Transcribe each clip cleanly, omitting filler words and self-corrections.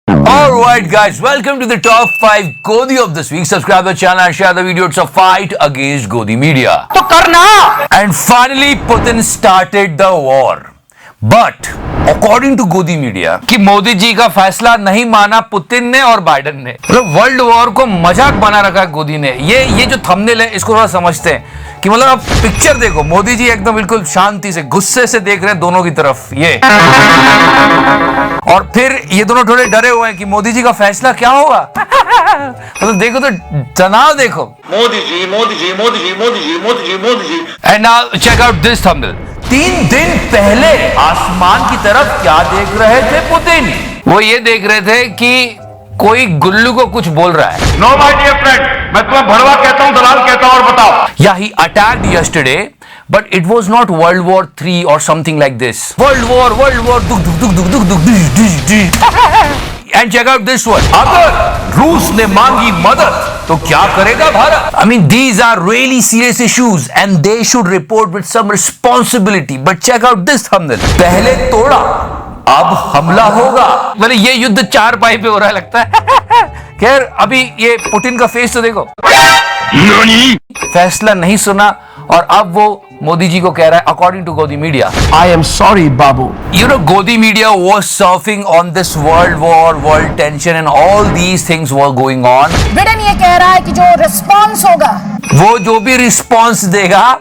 Alright guys, welcome to the top 5 Godi of this week. Subscribe to the channel and share the video. It's a fight against Godi media. तो करना। And finally Putin started the war. But according to Godi media कि मोदी जी का फैसला नहीं माना Putin ने और Biden ने। मतलब वर्ल्ड वॉर को मजाक बना रखा है गोदी ने। ये जो थंबनेल है इसको थोड़ा समझते हैं कि मतलब आप पिक्चर देखो, मोदी जी एकदम बिल्कुल शांति से गुस्से से देख रहे हैं दोनों की तरफ ये, और फिर ये दोनों थोड़े डरे हुए हैं कि मोदी जी का फैसला क्या होगा। मतलब देखो तो तनाव देखो। Modi ji Modi ji Modi ji Modi ji Modi ji Modi ji. And now check out this thumbnail. 3 दिन पहले आसमान की तरफ क्या देख रहे थे पुतिन? वो ये देख रहे थे कि कोई गुल्लू को कुछ बोल रहा है। नो माय डियर फ्रेंड, मैं तुम्हें भड़वा कहता हूँ, दलाल कहता हूँ, और बताओ। Yeah, he attacked yesterday, but it was not World War III or something like this. World War, duk duk duk duk duk duk dish dish dish. And check out this one. अगर रूस ने मांगी मदद तो क्या करेगा Bharat? I mean, these are really serious issues and they should report with some responsibility. But check out this thumbnail. पहले तोड़ा, अब हमला होगा। मतलब ये युद्ध 4 पाई पे हो रहा है लगता है। खैर अभी ये पुतिन का फेस तो देखो। फैसला नहीं सुना और अब वो मोदी जी को कह रहा है अकॉर्डिंग टू गोदी media. I am sorry, Babu. You know, Godi media was surfing on this world war, world tension and all these things were going on. Biden ये कह रहा है कि जो रिस्पॉन्स होगा वो जो भी रिस्पॉन्स देगा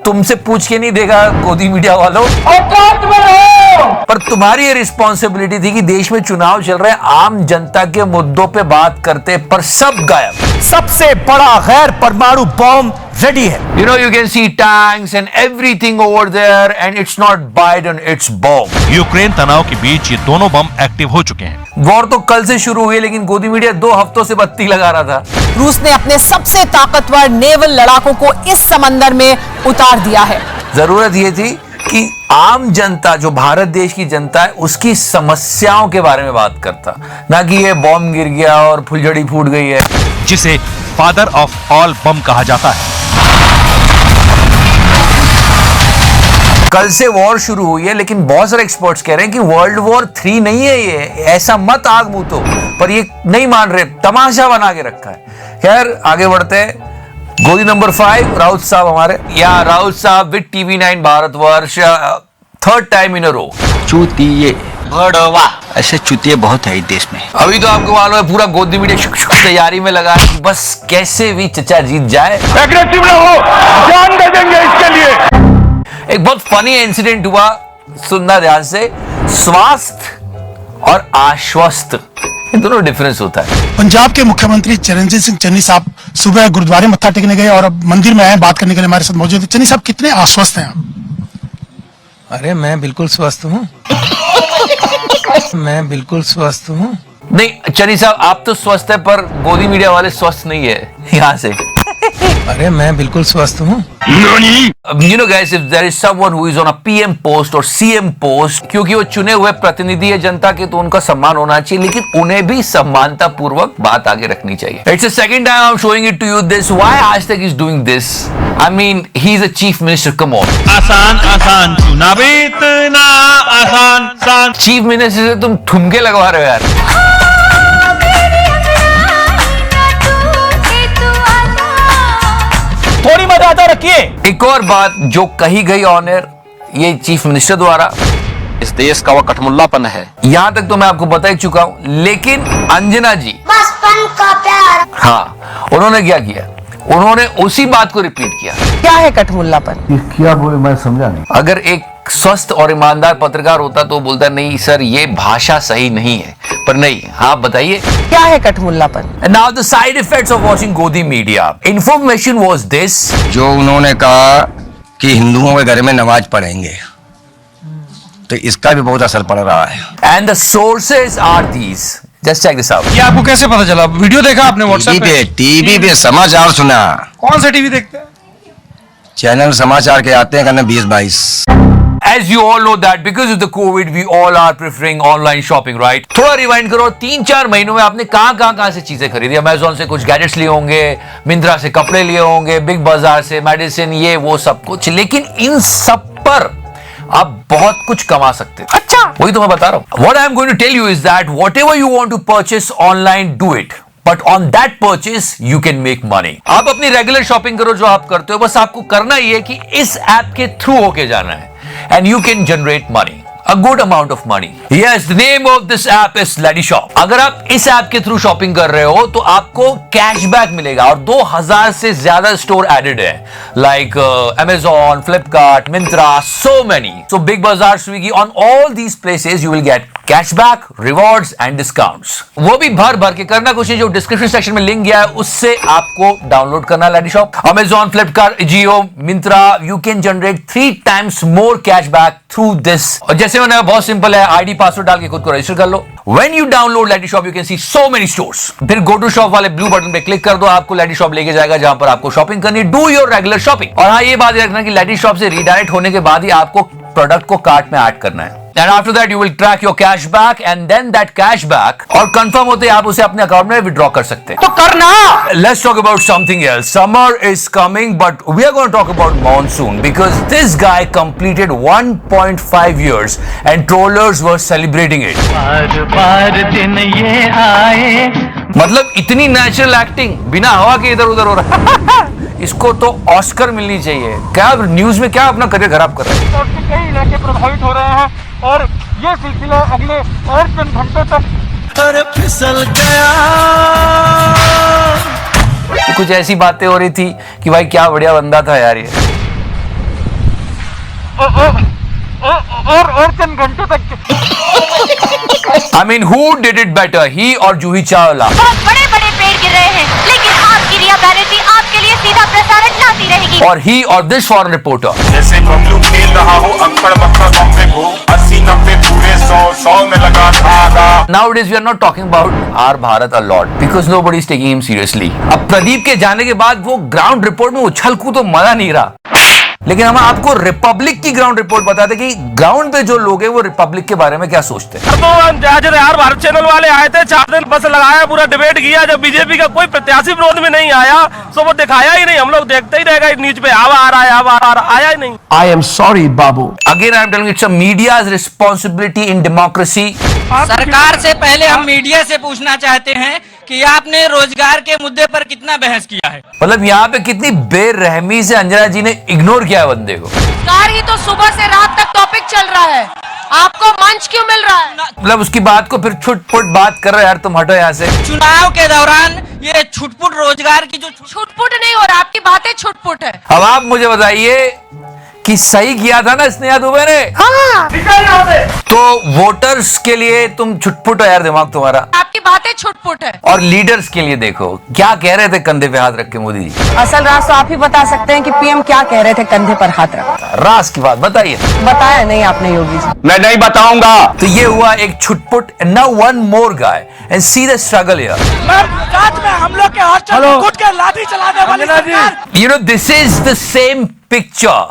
तुमसे पूछ के नहीं देगा गोदी मीडिया वालों। औकात में रहो। पर तुम्हारी ये रिस्पॉन्सिबिलिटी थी कि देश में चुनाव चल रहे हैं, आम जनता के मुद्दों पे बात करते, पर सब गायब। सबसे बड़ा गैर परमाणु बॉम्ब रेडी है। You know, you can see tanks and everything over there and it's not Biden, it's bomb. Ukraine तनाव के बीच ये दोनों बम एक्टिव हो चुके हैं। वॉर तो कल से शुरू हुई लेकिन गोदी मीडिया 2 हफ्तों से बत्ती लगा रहा था। रूस ने अपने सबसे ताकतवर नेवल लड़ाकों को इस समंदर में उतार दिया है। जरूरत ये थी कि आम जनता, जो भारत देश की जनता है, उसकी समस्याओं के बारे में बात करता, ना कि ये बॉम्ब गिर गया और फुलझड़ी फूट गई है, जिसे फादर ऑफ ऑल बम कहा जाता है। कल से वॉर शुरू हुई है लेकिन बहुत सारे एक्सपर्ट्स कह रहे हैं कि वर्ल्ड वॉर 3 नहीं है ये, ऐसा मत आग मुतो, पर ये नहीं मान रहे, तमाशा बना के रखा है। खैर आगे बढ़ते हैं। गोदी नंबर 5 राउत साहब हमारे। या राउत साहब with TV9 Bharatvarsh, 3rd time in a row. चूतिए भड़वा, ऐसे चूतिए बहुत है इस देश में। अभी तो आपको मालूम है पूरा गोदी मीडिया शुक शुक तैयारी में लगा है कि बस कैसे भी चचा जीत जाए। एग्रेसिव ना हो, जान दे देंगे इसके लिए। एक बहुत फनी इंसिडेंट हुआ, सुनना ध्यान से। स्वास्थ्य और आश्वस्त, इन दोनों डिफरेंस होता है। पंजाब के मुख्यमंत्री चरणजीत सिंह चन्नी साहब सुबह गुरुद्वारे मत्था टेकने गए और अब मंदिर में आए, बात करने के लिए हमारे साथ मौजूद है। चन्नी साहब, कितने आश्वस्त हैं आप? अरे मैं बिल्कुल स्वस्थ हूँ। मैं बिल्कुल स्वस्थ हूँ। नहीं चन्नी साहब, आप तो स्वस्थ है पर गोदी मीडिया वाले स्वस्थ नहीं है यहाँ से। अरे मैं बिल्कुल स्वस्थ हूँ। You know guys, if there is someone who is on a PM post or CM post, क्योंकि वो चुने हुए प्रतिनिधि है जनता के, तो उनका सम्मान होना चाहिए, लेकिन उन्हें भी सम्मानता पूर्वक बात आगे रखनी चाहिए। It's the second time I'm showing it to you this. Why Aaj Tak is doing this? I mean, he's a chief minister. Come on. आसान आसान चुनाव इतना आसान सान। चीफ मिनिस्टर से तुम ठुमके लगवा रहे हो यार। थोड़ी मर्यादा रखिए। एक और बात जो कही गई ऑनर, ये चीफ मिनिस्टर द्वारा, इस देश का वो कठमुल्लापन है। यहां तक तो मैं आपको बता ही चुका हूं, लेकिन अंजना जी, बचपन का प्यार। हाँ, उन्होंने क्या किया, उन्होंने उसी बात को रिपीट किया। क्या है कठमुल्लापन? क्या बोले मैं समझा नहीं। अगर एक स्वस्थ और ईमानदार पत्रकार होता तो बोलता नहीं सर ये भाषा सही नहीं है, पर नहीं। आप बताइए क्या है कठमुल्लापन? Now the side effects of watching godi media. Information was this, जो उन्होंने कहा कि हिंदुओं के घर में नमाज पढ़ेंगे, तो इसका भी बहुत असर पड़ रहा है। And the sources are these. Just check this out. ये आपको कैसे पता चला? वीडियो देखा आपने व्हाट्सएप पे? टीवी पे समाचार सुना। कौन सा टीवी देखते हैं? चैनल समाचार के आते हैं करना 20-22। As you all know that because of the COVID, we all are preferring online shopping, right? थोड़ा रिवाइंड करो, 3-4 महीनों में आपने कहां से चीजें खरीदी? अमेज़न से कुछ गैजेट्स लिए होंगे, मिंत्रा से कपड़े लिए होंगे, बिग बाजार से मेडिसिन, ये वो सब कुछ। लेकिन इन सब पर आप बहुत कुछ कमा सकते हैं। अच्छा, वही तो मैं बता रहा हूं. What I am going to tell you is that whatever you want to purchase online, do it. But on that purchase, you can make money. आप अपनी रेगुलर शॉपिंग करो जो आप करते हो, बस आपको करना ही है कि इस ऐप के थ्रू होके जाना है. And you can generate money. A good amount of money. Yes, the name of this app is Ladishop. अगर आप इस ऐप के थ्रू शॉपिंग कर रहे हो तो आपको कैशबैक मिलेगा और 2000 से ज्यादा स्टोर एडेड है, like Amazon, Flipkart, Myntra, so many. So Big Bazaar, Swiggy, on all these places you will get cashback, rewards and discounts. वो भी भर भर के करना कुछ नहीं, जो डिस्क्रिप्शन सेक्शन में लिंक गया है उससे आपको डाउनलोड करना Ladishop. Amazon, Flipkart, Jio, Myntra, you can generate 3 times more cashback through this. और जैसे मैंने बहुत सिंपल है, आईडी पासवर्ड डाल के खुद को रजिस्टर कर लो. When you download Ladishop, you can see so many stores. फिर go to shop वाले ब्लू बटन पे क्लिक कर दो, आपको Ladishop लेके जाएगा जहां पर आपको शॉपिंग करनी है. Do your regular shopping. और हाँ, ये बात रखना कि Ladishop से रीडायरेक्ट होने के बाद ही आपको प्रोडक्ट को कार्ट में ऐड करना है. And after that you will track your cashback and then that cashback और कंफर्म होते ही आप उसे अपने अकाउंट में विड्रॉ कर सकते हैं. तो करना. Let's talk about something else. Summer is coming, but we are going to talk about monsoon because this guy completed 1.5 years and trollers were celebrating it. बार दिन ये आए. मतलब इतनी नेचुरल एक्टिंग बिना हवा के इधर उधर हो रहा है. इसको तो ऑस्कर मिलनी चाहिए. क्या न्यूज में क्या अपना करियर खराब कर रहा है. कई इलाके प्रभावित हो रहे हैं और ये सिलसिला अगले और चंद घंटों तक. अरे फिसल गया. तो कुछ ऐसी बातें हो रही थी कि भाई क्या बढ़िया बंदा था यार ये. और चंद घंटों तक. I mean, who did it better, he or Juhi Chawla? बहुत बड़े-बड़े पेड़ गिर रहे हैं, लेकिन आपकी रिया बैनर्जी आपके लिए सीधा प्रसारण लाती रहेगी. और he or this foreign reporter? जैसे बबलू खेल रहा हो अक्कड़ बक्कड़ बॉम्बे को 80-90 पूरे 100 में लगा धागा. Nowadays we are not talking about our Bharat a lot because nobody is taking him seriously. अब प्रदीप के जाने के बाद वो ग्राउंड रिपोर्ट में उछल कूद तो मजा नहीं रहा. लेकिन हम आपको रिपब्लिक की ग्राउंड रिपोर्ट बताते कि ग्राउंड पे जो लोग हैं वो रिपब्लिक के बारे में क्या सोचते हैं. तो यार भारत चैनल वाले आए थे, 4 दिन बस लगाया, पूरा डिबेट किया. जब बीजेपी का कोई प्रत्याशी विरोध में नहीं आया तो वो दिखाया ही नहीं. हम लोग देखते ही रह गए न्यूज पे. अब आ रहा है, अब आ रहा है, आया ही नहीं. I am sorry, Babu. Again I am telling you, it's a media's responsibility in democracy. सरकार से पहले हम मीडिया से पूछना चाहते हैं कि आपने रोजगार के मुद्दे पर कितना बहस किया है. मतलब यहाँ पे कितनी बेरहमी से अंजना जी ने इग्नोर किया है बंदे को. रोजगार ही तो सुबह से रात तक टॉपिक चल रहा है, आपको मंच क्यों मिल रहा है? मतलब उसकी बात को फिर छुटपुट बात कर रहे हो यार. तुम हटो यहाँ से. चुनाव के दौरान ये छुटपुट रोजगार की जो छुटपुट नहीं हो रहा, आपकी बातें छुटपुट है. अब आप मुझे बताइए कि सही किया था ना स्नेहा दुबे ने. हाँ. तो वोटर्स के लिए तुम छुटपुट हो यार, दिमाग तुम्हारा. आपकी बातें छुटपुट है. और लीडर्स के लिए देखो क्या कह रहे थे कंधे पे हाथ रख के मोदी जी. असल राज तो आप ही बता सकते हैं कि पीएम क्या कह रहे थे कंधे पर हाथ रख. राज की बात बताइए. बताया नहीं आपने योगी जी. मैं नहीं बताऊंगा. तो ये हुआ एक छुटपुट. Now one more guy and see the struggle here. हम लोग के हॉस्टल में कूद के लाठी चलाने वाली सरकार. You know, this is the same picture.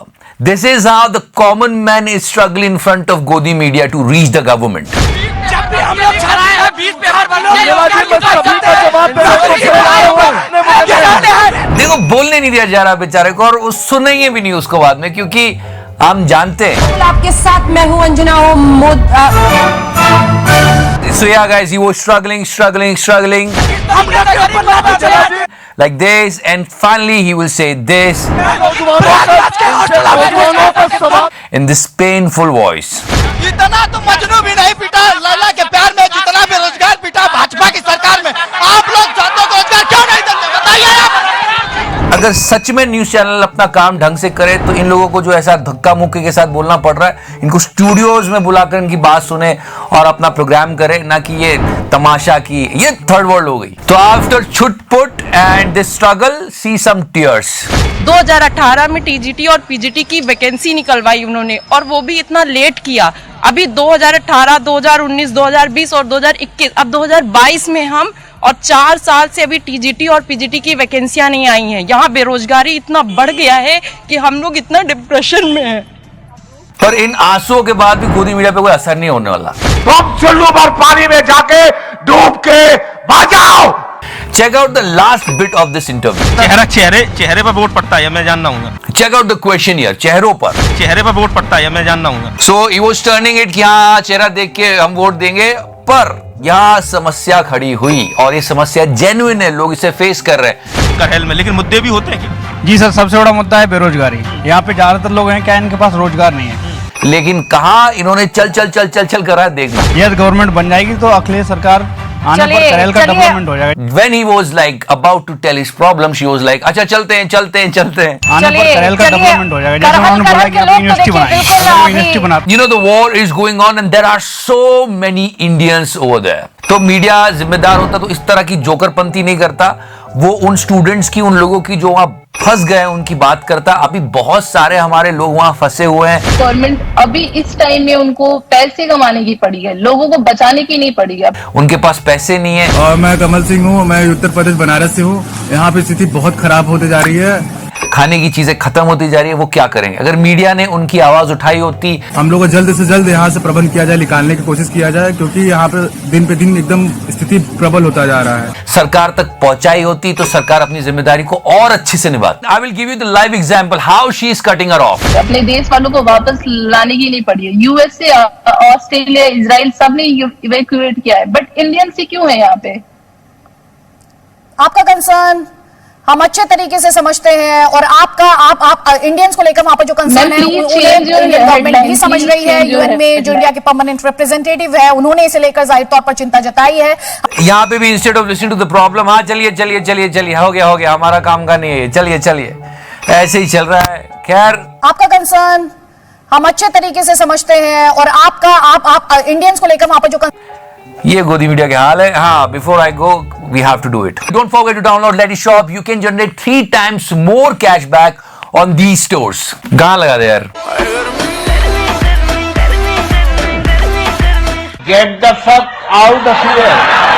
This is how the common man is struggling in front of Godi media to reach the government. जब भी हम लोग चलाए हैं 20 बिहार वालों देखो बोलने नहीं दिया जा रहा बेचारे को, और सुनेंगे भी नहीं उसको बाद में, क्योंकि हम जानते हैं. आपके साथ मैं हूँ Anjana. So yeah guys, he was struggling like this, and finally he will say this in this painful voice. इतना तो मजनू भी नहीं पीटा लैला के प्यार में जितना बेरोजगार पीटा भाजपा की सरकार में. आप लोग जनता को रोजगार क्यों नहीं देते बताइए आप. अगर सच में न्यूज चैनल अपना काम ढंग से करे तो इन लोगों को जो ऐसा धक्का मुक्की के साथ बोलना पड़ रहा है, इनको स्टूडियोज में बुलाकर इनकी बात सुने और अपना प्रोग्राम करे, ना कि ये तमाशा की. ये थर्ड वर्ल्ड हो गई. तो आफ्टर छुटपुट and this struggle see some tears. 2018 में टीजीटी और पीजीटी की वैकेंसी निकलवाई उन्होंने, और वो भी इतना लेट किया. अभी 2018, 2019, 2020 और 2021, अब 2022 में हम, और 4 साल से अभी टीजीटी और पीजीटी की वैकेंसियां नहीं आई हैं. यहाँ बेरोजगारी इतना बढ़ गया है कि हम लोग इतना डिप्रेशन में हैं. पर इन आंसुओं के बाद भी गोदी मीडिया पे कोई असर नहीं होने वाला. तुम चुल्लू भर पानी में जाके डूब के बचाओ. Check out the last bit of this interview. चेहरे पर वोट पड़ता है, मैं जानना हूँ। Check out the question here. चेहरों पर चेहरे पर वोट पड़ता है, मैं जानना हूँ। So he was turning it कि हाँ चेहरा देख के हम वोट देंगे, पर यहाँ समस्या खड़ी हुई और ये समस्या जेन्युइन है, लोग इसे फेस कर रहे हैं। कहेल में लेकिन मुद्दे भी होते हैं क्या? जी सर, सबसे बड़ा मुद्दा है बेरोजगारी। यहाँ पे ज्यादातर लोग हैं क्या, इनके पास रोजगार नहीं है। लेकिन कहाँ इन्होंने चल करा है, देखना। यदि गवर्नमेंट बन जाएगी तो अखिलेश सरकार आने पर करेल का डेवलपमेंट हो जाएगा। When he was like about to tell his problem, she was like, अच्छा चलते हैं। आने पर करेल का डेवलपमेंट हो जाएगा। जैसे उन्होंने बोला कि अपनी यूनिवर्सिटी बनाएंगे, You know the war is going on and there are so many Indians over there. तो मीडिया जिम्मेदार होता तो इस तरह की जोकरपंती नहीं करता, वो उन स्टूडेंट्स की, उन लोगों की जो वहाँ फंस गए उनकी बात करता। अभी बहुत सारे हमारे लोग वहाँ फंसे हुए हैं। गवर्नमेंट अभी इस टाइम में उनको पैसे कमाने की पड़ी है, लोगों को बचाने की नहीं पड़ी है। उनके पास पैसे नहीं है। और मैं कमल सिंह हूँ, मैं उत्तर प्रदेश बनारस से हूँ। यहाँ पे स्थिति बहुत खराब होती जा रही है, खाने की चीजें खत्म होती जा रही है। वो क्या करेंगे? अगर मीडिया ने उनकी आवाज उठाई होती, हम लोग को जल्द से जल्द यहाँ से प्रबंध किया जाए, निकालने की कोशिश किया जाए, क्योंकि यहाँ पे दिन एकदम स्थिति प्रबल होता जा रहा है। सरकार तक पहुंचाई होती तो सरकार अपनी जिम्मेदारी को और अच्छे से निभाती। I will give you the live example how she is cutting her of. अपने देश वालों को वापस लाने की नहीं पड़ी है। यूएसए, ऑस्ट्रेलिया, इजराइल सबने इवैक्यूएट किया है, बट इंडियन से क्यों है यहाँ पे? आपका कंसर्न हम अच्छे तरीके से समझते हैं और आपका आप इंडियंस को लेकर वहां पर जो कंसर्न है गवर्नमेंट भी समझ रही है। यूएन में जो इंडिया के परमानेंट रिप्रेजेंटेटिव है उन्होंने इसे लेकर जाहिर तौर पर चिंता जताई है। यहाँ पे भी instead of listening to the problem, हाँ चलिए हो गया हमारा काम का नहीं है, चलिए ऐसे ही चल रहा है। खैर, आपका कंसर्न हम अच्छे तरीके से समझते हैं और आप इंडियंस को लेकर वहां पर जो ये गोदी मीडिया के हाल है। हाँ, before I go we have to do it. Don't forget to download Lety shop. You can generate 3 times more cashback on these stores. गाना लगा दे यार। Get the fuck out of here.